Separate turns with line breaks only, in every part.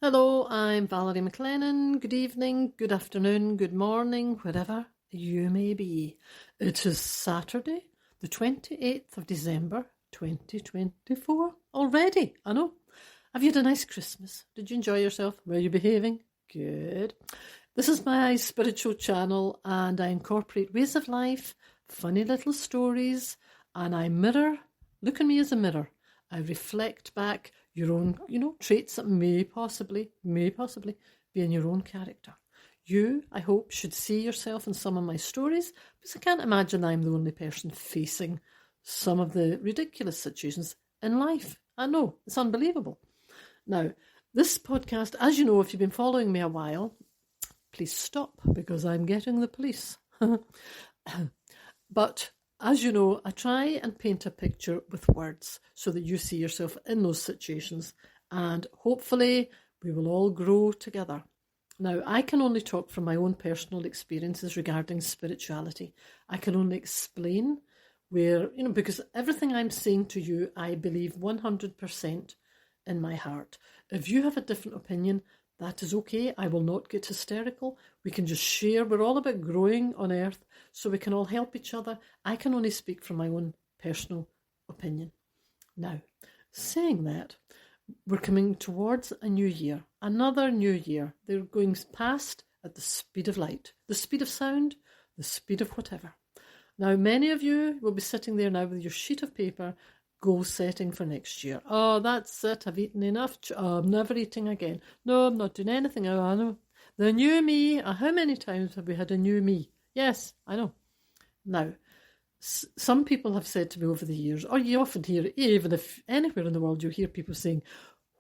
Hello, I'm Valerie McLennan. Good evening, good afternoon, good morning, wherever you may be. It is Saturday, the 28th of December, 2024. Already, I know. Have you had a nice Christmas? Did you enjoy yourself? Were you behaving? Good. This is my spiritual channel, and I incorporate ways of life, funny little stories, and I mirror. Look at me as a mirror. I reflect back your own, traits that may possibly be in your own character. You, I hope, should see yourself in some of my stories, because I can't imagine I'm the only person facing some of the ridiculous situations in life. I know, it's unbelievable. Now, this podcast, as you know, if you've been following me a while, please stop, because I'm getting the police. But as you know, I try and paint a picture with words so that you see yourself in those situations, and hopefully we will all grow together. Now, I can only talk from my own personal experiences regarding spirituality. I can only explain where, because everything I'm saying to you, I believe 100% in my heart. If you have a different opinion, that is okay. I will not get hysterical. We can just share. We're all about growing on earth, so we can all help each other. I can only speak from my own personal opinion. Now, saying that, we're coming towards a new year, another new year. They're going past at the speed of light, the speed of sound, the speed of whatever. Now, many of you will be sitting there now with your sheet of paper, goal setting for next year. Oh, that's it. I've eaten enough. I'm never eating again. No, I'm not doing anything. Oh, I know. The new me. How many times have we had a new me? Yes, I know. Now, some people have said to me over the years, or you often hear, even if anywhere in the world you hear people saying,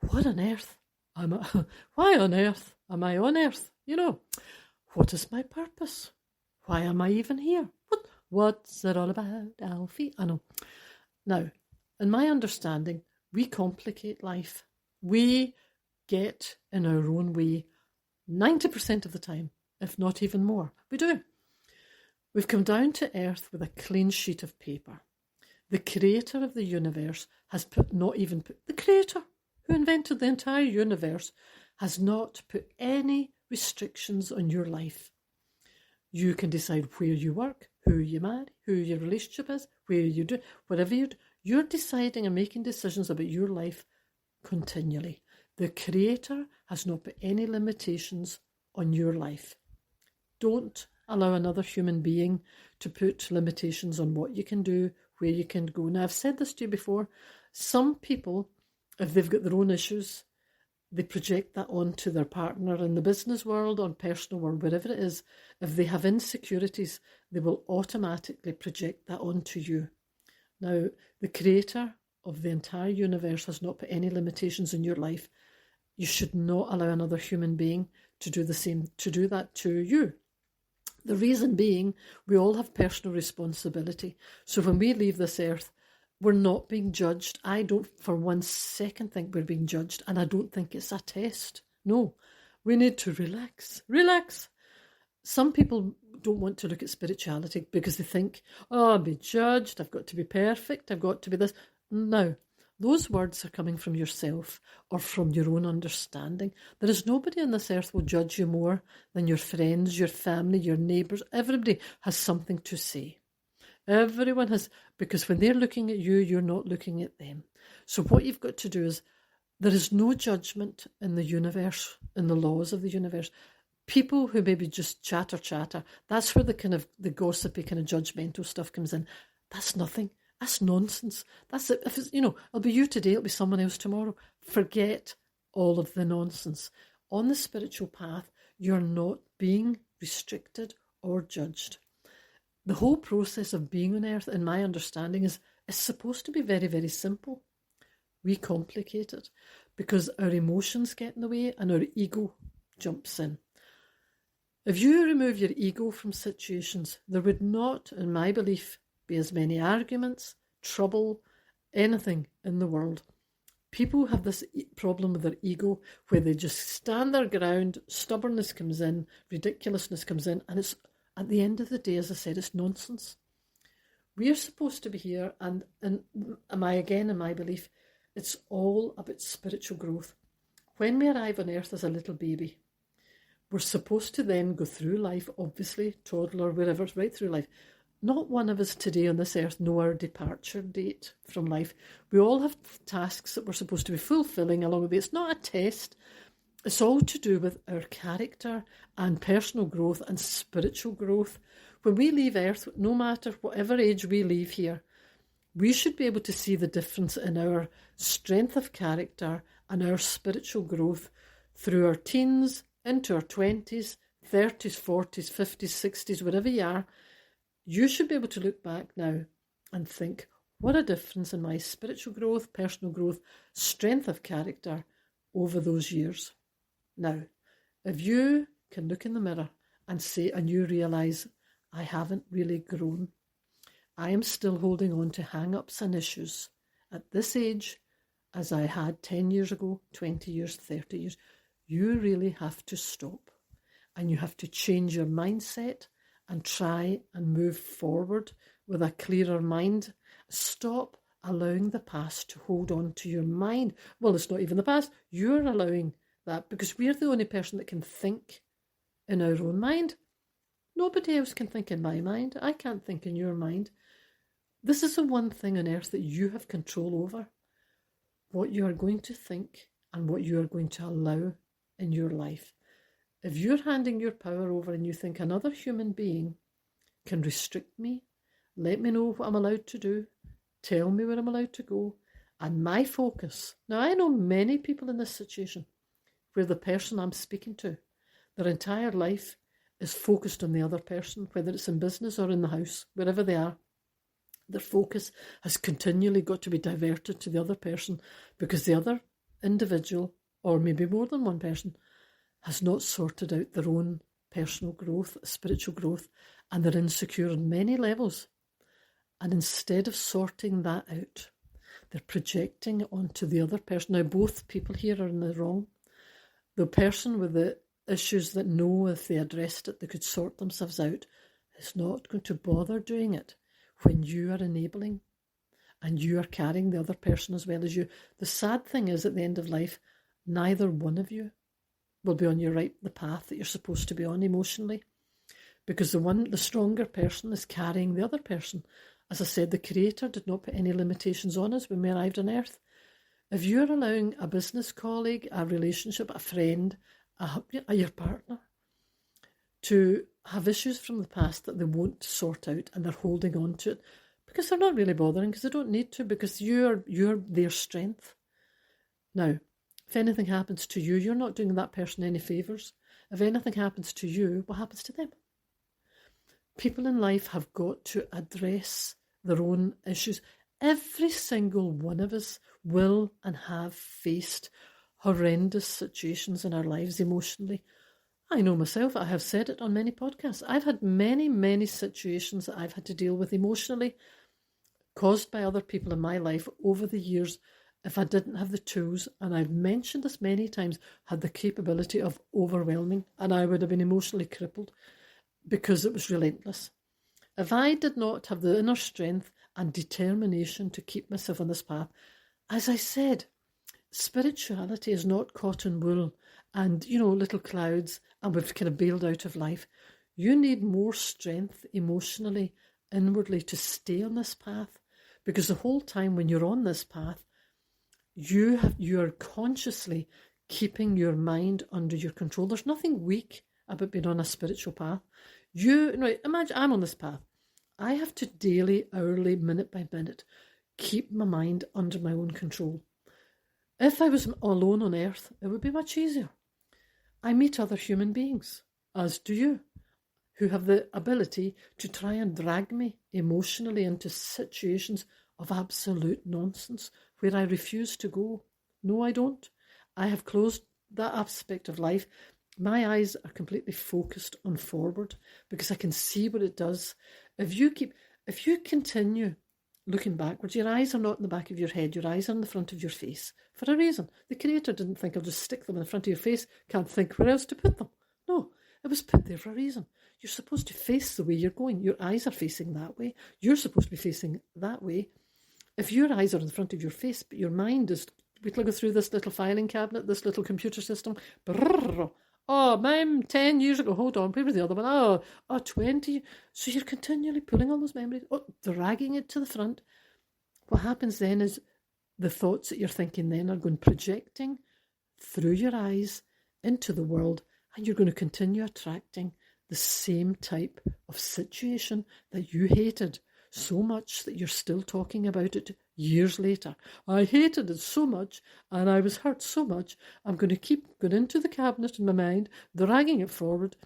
what on earth? Why on earth am I on earth? What is my purpose? Why am I even here? What's it all about, Alfie? I know. Now, in my understanding, we complicate life. We get in our own way 90% of the time, if not even more. We do. We've come down to earth with a clean sheet of paper. The creator of the universe has the creator who invented the entire universe has not put any restrictions on your life. You can decide where you work, who you marry, who your relationship is, where you do, whatever you do. You're deciding and making decisions about your life continually. The Creator has not put any limitations on your life. Don't allow another human being to put limitations on what you can do, where you can go. Now, I've said this to you before. Some people, if they've got their own issues, they project that onto their partner in the business world or personal world, wherever it is. If they have insecurities, they will automatically project that onto you. Now, the creator of the entire universe has not put any limitations in your life. You should not allow another human being to do the same, to do that to you. The reason being, we all have personal responsibility. So when we leave this earth, we're not being judged. I don't for 1 second think we're being judged, and I don't think it's a test. No, we need to relax. Relax. Some people don't want to look at spirituality because they think, oh, I'll be judged, I've got to be perfect, I've got to be this. No, those words are coming from yourself or from your own understanding. There is nobody on this earth will judge you more than your friends, your family, your neighbours. Everybody has something to say. Everyone has, because when they're looking at you, you're not looking at them. So what you've got to do is, there is no judgment in the universe, in the laws of the universe. People who maybe just chatter, that's where the gossipy kind of judgmental stuff comes in. That's nothing. That's nonsense. That's it. If it's, it'll be you today, it'll be someone else tomorrow. Forget all of the nonsense. On the spiritual path, you're not being restricted or judged. The whole process of being on earth, in my understanding, is supposed to be very, very simple. We complicate it because our emotions get in the way and our ego jumps in. If you remove your ego from situations, there would not, in my belief, be as many arguments, trouble, anything in the world. People have this problem with their ego where they just stand their ground, stubbornness comes in, ridiculousness comes in, and it's, at the end of the day, as I said, it's nonsense. We are supposed to be here, and in my belief, it's all about spiritual growth. When we arrive on earth as a little baby, we're supposed to then go through life, obviously, toddler, wherever, right through life. Not one of us today on this earth know our departure date from life. We all have tasks that we're supposed to be fulfilling along the way. It's not a test. It's all to do with our character and personal growth and spiritual growth. When we leave earth, no matter whatever age we leave here, we should be able to see the difference in our strength of character and our spiritual growth through our teens, into our 20s, 30s, 40s, 50s, 60s, wherever you are. You should be able to look back now and think, what a difference in my spiritual growth, personal growth, strength of character over those years. Now, if you can look in the mirror and say, and you realise, I haven't really grown. I am still holding on to hang-ups and issues at this age as I had 10 years ago, 20 years, 30 years. You really have to stop, and you have to change your mindset and try and move forward with a clearer mind. Stop allowing the past to hold on to your mind. Well, it's not even the past. You're allowing that because we're the only person that can think in our own mind. Nobody else can think in my mind. I can't think in your mind. This is the one thing on earth that you have control over. What you are going to think and what you are going to allow in your life. If you're handing your power over and you think another human being can restrict me, let me know what I'm allowed to do, tell me where I'm allowed to go, and my focus. Now, I know many people in this situation where the person I'm speaking to, their entire life is focused on the other person, whether it's in business or in the house, wherever they are. Their focus has continually got to be diverted to the other person because the other individual, or maybe more than one person, has not sorted out their own personal growth, spiritual growth, and they're insecure on many levels. And instead of sorting that out, they're projecting onto the other person. Now, both people here are in the wrong. The person with the issues that know if they addressed it, they could sort themselves out, is not going to bother doing it when you are enabling and you are carrying the other person as well as you. The sad thing is, at the end of life, neither one of you will be on the path that you're supposed to be on emotionally, because the stronger person is carrying the other person. As I said, the Creator did not put any limitations on us when we arrived on earth. If you're allowing a business colleague, a relationship, a friend, your partner, to have issues from the past that they won't sort out and they're holding on to it because they're not really bothering, because they don't need to, because you're their strength. Now, if anything happens to you, you're not doing that person any favours. If anything happens to you, what happens to them? People in life have got to address their own issues. Every single one of us will and have faced horrendous situations in our lives emotionally. I know myself, I have said it on many podcasts. I've had many, many situations that I've had to deal with emotionally, caused by other people in my life over the years. If I didn't have the tools, and I've mentioned this many times, had the capability of overwhelming, and I would have been emotionally crippled because it was relentless. If I did not have the inner strength and determination to keep myself on this path, as I said, spirituality is not cotton wool and, little clouds, and we've kind of bailed out of life. You need more strength emotionally, inwardly, to stay on this path, because the whole time when you're on this path, you're consciously keeping your mind under your control. There's nothing weak about being on a spiritual path. Imagine I'm on this path. I have to daily, hourly, minute by minute, keep my mind under my own control. If I was alone on earth, it would be much easier. I meet other human beings, as do you, who have the ability to try and drag me emotionally into situations of absolute nonsense where I refuse to go. No, I don't. I have closed that aspect of life. My eyes are completely focused on forward because I can see what it does. If you continue looking backwards, your eyes are not in the back of your head, your eyes are in the front of your face for a reason. The Creator didn't think, I'll just stick them in the front of your face, can't think where else to put them. No, it was put there for a reason. You're supposed to face the way you're going. Your eyes are facing that way. You're supposed to be facing that way. If your eyes are in front of your face, but your mind is wait till I go through this little filing cabinet, this little computer system. Brrr. Oh, ma'am, 10 years ago, hold on, where was the other one? Oh, 20. So you're continually pulling all those memories, dragging it to the front. What happens then is the thoughts that you're thinking then are going projecting through your eyes into the world, and you're going to continue attracting the same type of situation that you hated so much that you're still talking about it years later. I hated it so much and I was hurt so much. I'm going to keep going into the cabinet in my mind, dragging it forward.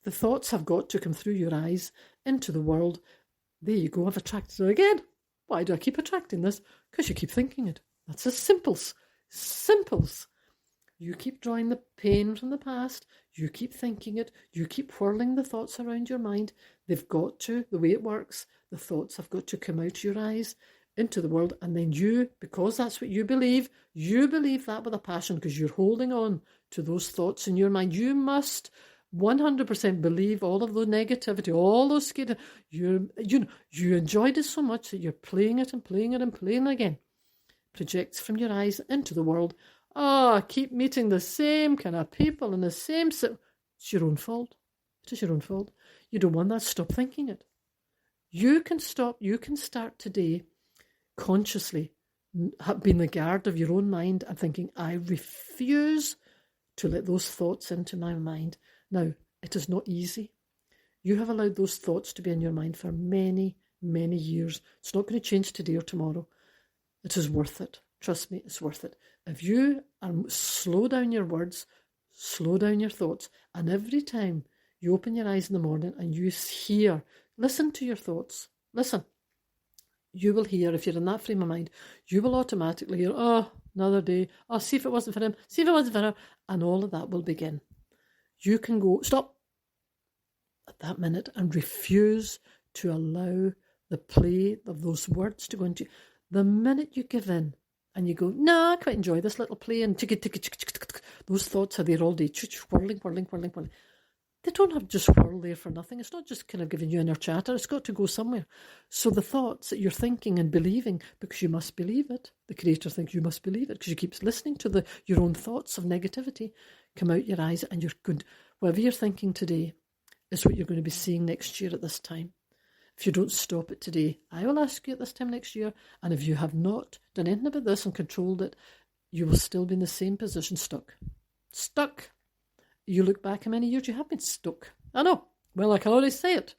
The thoughts have got to come through your eyes into the world. There you go, I've attracted it again. Why do I keep attracting this? Because you keep thinking it. That's as simples. Simples. You keep drawing the pain from the past. You keep thinking it. You keep whirling the thoughts around your mind. They've got to, the way it works, the thoughts have got to come out of your eyes into the world. And then you, because that's what you believe that with a passion because you're holding on to those thoughts in your mind. You must 100% believe all of the negativity, all those scary. You enjoyed it so much that you're playing it and playing it and playing it again. Projects from your eyes into the world. I keep meeting the same kind of people in the same... It's your own fault. It is your own fault. You don't want that. Stop thinking it. You can stop. You can start today consciously being the guard of your own mind and thinking, I refuse to let those thoughts into my mind. Now, it is not easy. You have allowed those thoughts to be in your mind for many, many years. It's not going to change today or tomorrow. It is worth it. Trust me, it's worth it. If you slow down your words, slow down your thoughts, and every time you open your eyes in the morning and you listen to your thoughts, listen, you will hear, if you're in that frame of mind, you will automatically hear, another day, see if it wasn't for him, see if it wasn't for her, and all of that will begin. You can go, stop at that minute and refuse to allow the play of those words to go into you. The minute you give in, and you go, no, I quite enjoy this little play, and those thoughts are there all day, whirling. They don't have just whirl there for nothing. It's not just kind of giving you inner chatter. It's got to go somewhere. So the thoughts that you're thinking and believing, because you must believe it, the Creator thinks you must believe it, because you keep listening to your own thoughts of negativity come out your eyes, and you're good. Whatever you're thinking today is what you're going to be seeing next year at this time. If you don't stop it today, I will ask you at this time next year, and if you have not done anything about this and controlled it, you will still be in the same position, stuck. Stuck. You look back how many years you have been stuck. I know. Well, I can already say it.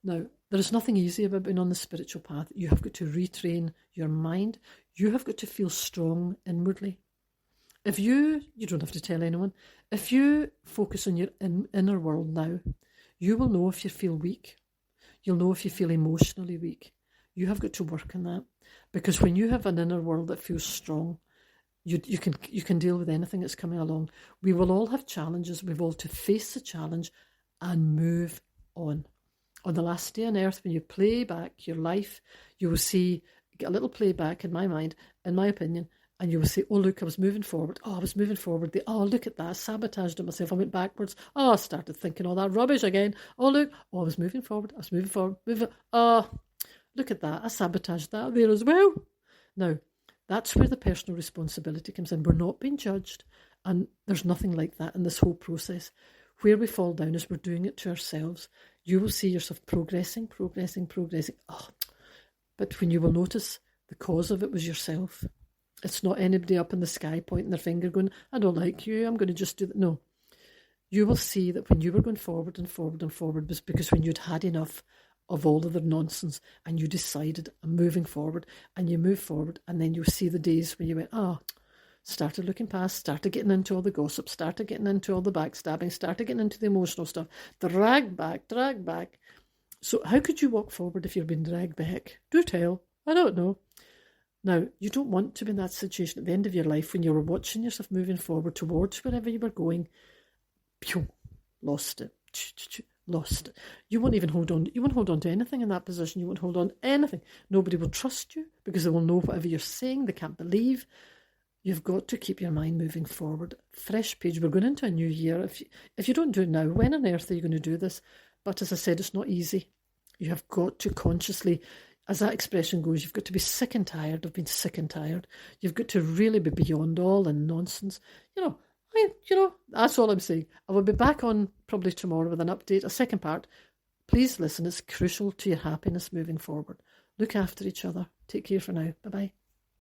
Now, there is nothing easy about being on the spiritual path. You have got to retrain your mind. You have got to feel strong inwardly. If you don't have to tell anyone, if you focus on your inner world now, you will know if you feel weak. You'll know if you feel emotionally weak. You have got to work on that, because when you have an inner world that feels strong, you can deal with anything that's coming along. We will all have challenges. We've all to face the challenge and move on. On the last day on earth, when you play back your life, you will get a little playback in my mind, in my opinion, and you will say, oh, look, I was moving forward. Oh, I was moving forward. Look at that. I sabotaged it myself. I went backwards. Oh, I started thinking all that rubbish again. Oh, look. Oh, I was moving forward. Oh, look at that. I sabotaged that there as well. Now, that's where the personal responsibility comes in. We're not being judged. And there's nothing like that in this whole process. Where we fall down is we're doing it to ourselves. You will see yourself progressing. Oh, but when you will notice the cause of it was yourself. It's not anybody up in the sky pointing their finger going, I don't like you, I'm going to just do that. No. You will see that when you were going forward was because when you'd had enough of all of the nonsense and you decided, I'm moving forward, and you move forward, and then you'll see the days when you went, started looking past, started getting into all the gossip, started getting into all the backstabbing, started getting into the emotional stuff, drag back. So how could you walk forward if you've been dragged back? Do tell. I don't know. Now, you don't want to be in that situation at the end of your life when you were watching yourself moving forward towards wherever you were going. Pew, lost it. Lost it. You won't even hold on. You won't hold on to anything in that position. You won't hold on to anything. Nobody will trust you because they will know whatever you're saying. They can't believe. You've got to keep your mind moving forward. Fresh page. We're going into a new year. If you don't do it now, when on earth are you going to do this? But as I said, it's not easy. You have got to consciously... as that expression goes, you've got to be sick and tired of being sick and tired. You've got to really be beyond all the nonsense. That's all I'm saying. I will be back on probably tomorrow with an update, a second part. Please listen, it's crucial to your happiness moving forward. Look after each other. Take care for now. Bye-bye.